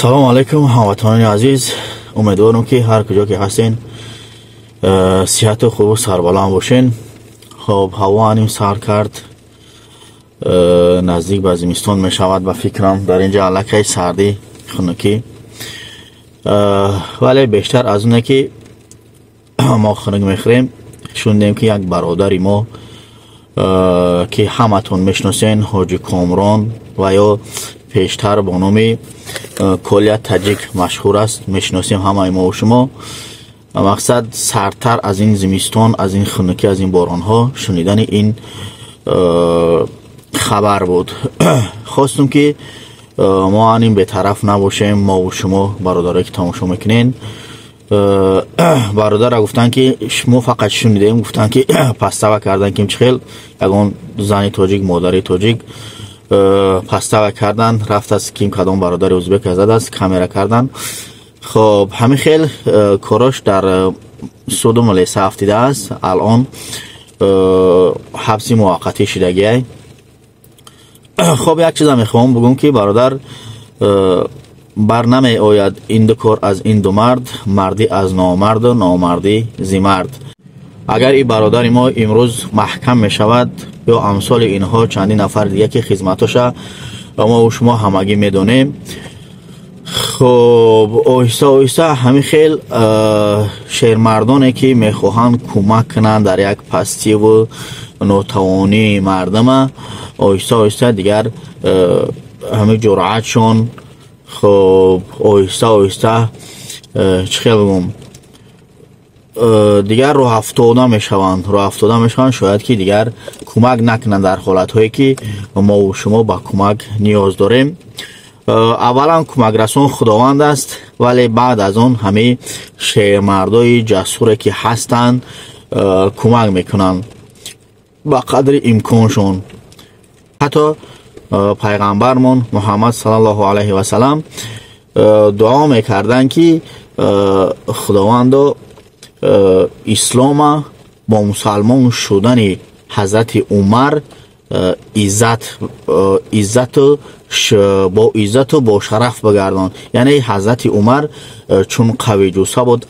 سلام علیکم هموطنان عزیز، امیدوارم که هر کجا که هستین صحت و خوب و سربلند باشین. خب هوا انیم سر کرد، نزدیک به زمستون می شود و فکرم در اینجا علاقه سردی خنکی، ولی بیشتر از اونه که ما خنک میخوریم. شوندیم که یک برادری ما که همتون میشناسین، حاجی کامران و یا پیشتر با نام کلیت تاجیک مشهور است، میشناسیم همه ما و شما. مقصد سردتر از این زمستان، از این خنکی، از این باران ها شنیدن این خبر بود. خواستم که ما انیم به طرف نباشیم، ما و شما برادرایی که تماشا میکنین. برادر گفتن که شما فقط شنیدیم، گفتن که پستوه کردن که چخیل یگان زنی تاجیک، مادری تاجیک پستوه کردن، رفت از کیم کدام برادر ازبک ازد است کامera کردن. خب همین خیل کاراش در سود ملیسه افتیده است، الان حبسی موقتی شدگی. خب یک چیز میخوام بگم که برادر برنامه آید این دو کار از این دو مرد، مردی از نامرد و نامردی زی مرد. اگر این برادر ما امروز محکم می شود یا امثال اینها چندین نفر دیگه که خدمتش ما و شما همگی میدونیم. خب آهسته آهسته همین خیل شهرمردانی که میخواهند کمک کنند در یک پستی و ناتوانی مردم، آهسته آهسته دیگر همین جرأتشون خب آهسته آهسته چه بگم دیگر رو افتاده میشوند، شاید که دیگر کمک نکنند در حالت هایی که ما و شما با کمک نیاز داریم. اولا کمک رسان خداوند است، ولی بعد از اون همه شهرمردای جسوری که هستند کمک میکنند با قدر امکانشون. حتی پیغمبرمون محمد صلی الله علیه و سلم دعا میکردن که خداوند اسلام با مسلمان شدن حضرت عمر عزت و با شرف بگردان. یعنی حضرت عمر چون قوی جوسه بود،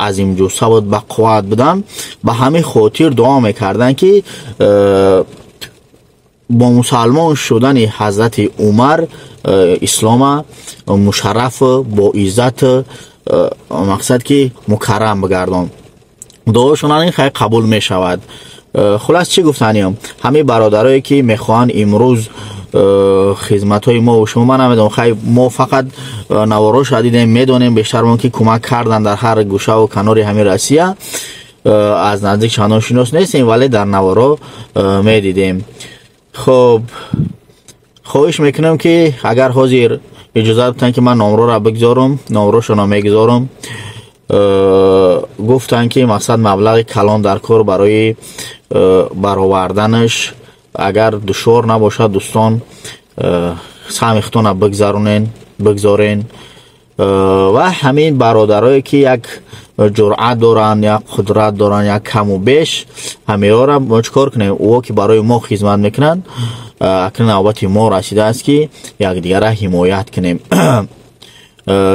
عظیم جوسه بود، با قوت بودن، به همه خاطر دعا میکردن که با مسلمان شدن حضرت عمر اسلام مشرف با عزت، مقصد که مکرم بگردان. دعاشون این خیلی قبول می شود. خلاص چی گفتنیم، همه برادرایی که میخوان امروز خدمت های ما و شما، من نمیدونم خیلی ما فقط نوارو شدیدیم میدونیم، بیشتر که کمک کردن در هر گوشه و کنار همه روسیه، از نزدیک چندان شناس نیستیم ولی در نوارو میدیدیم. خب خواهش میکنم که اگر حاضر اجازه بدن که من نامرو را بگذارم، نامروشون میگذارم. گفتن که مقصد مبلغ کلان در کار برای برآوردنش اگر دشوار نباشد دوستان سمیختون بگذارین و همین برادرایی که یک جرأت دارن، یک قدرت دارن، یک کم و بیش، همه ها را ما چکار کنیم؟ او که برای ما خدمت میکنن، اکنون نوبت ما رسیده است که یک دیگر را حمایت کنیم،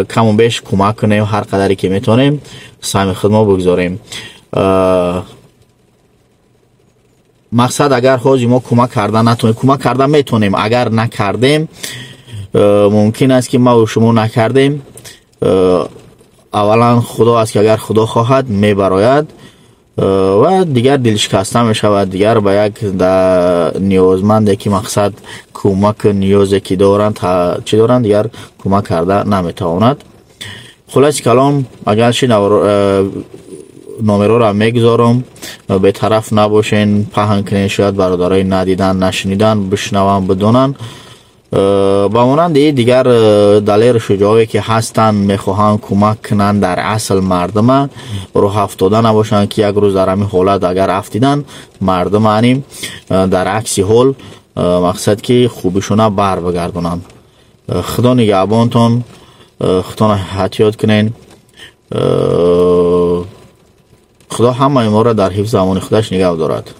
کم و بیش کمک کنیم، هر قدری که میتونیم سهم خدمت بگذاریم. مقصد اگر خوزی ما کمک کردن نتونیم، کمک کردن میتونیم، اگر نکردیم ممکن است که ما و شما نکردیم. اولا خدا است که اگر خدا خواهد میبراید و دیگر دلشکسته می شود، دیگر به یک نیازمنده که مقصد کمک نیازی که دارند چی دارند دیگر کمک کرده نمیتواند. خلاص کلام اگر شی نامرو را میگذارم، به طرف نباشین، پهن کنین، شاید برادرای ندیدن نشنیدن بشنون بدونن. با مانند دیگر دلیر شجاعی که هستن میخواهن کمک کنن در اصل مردم رو افتاده نباشن که یک روز در همین حالت اگر افتیدن مردم انیم در عکس حال مقصد که خوبشونه بر بگردونن. خدا نگهبانتون، خدا احتیاط کنین. خدا همه ما را در حفظ امان خودش نگه دارد.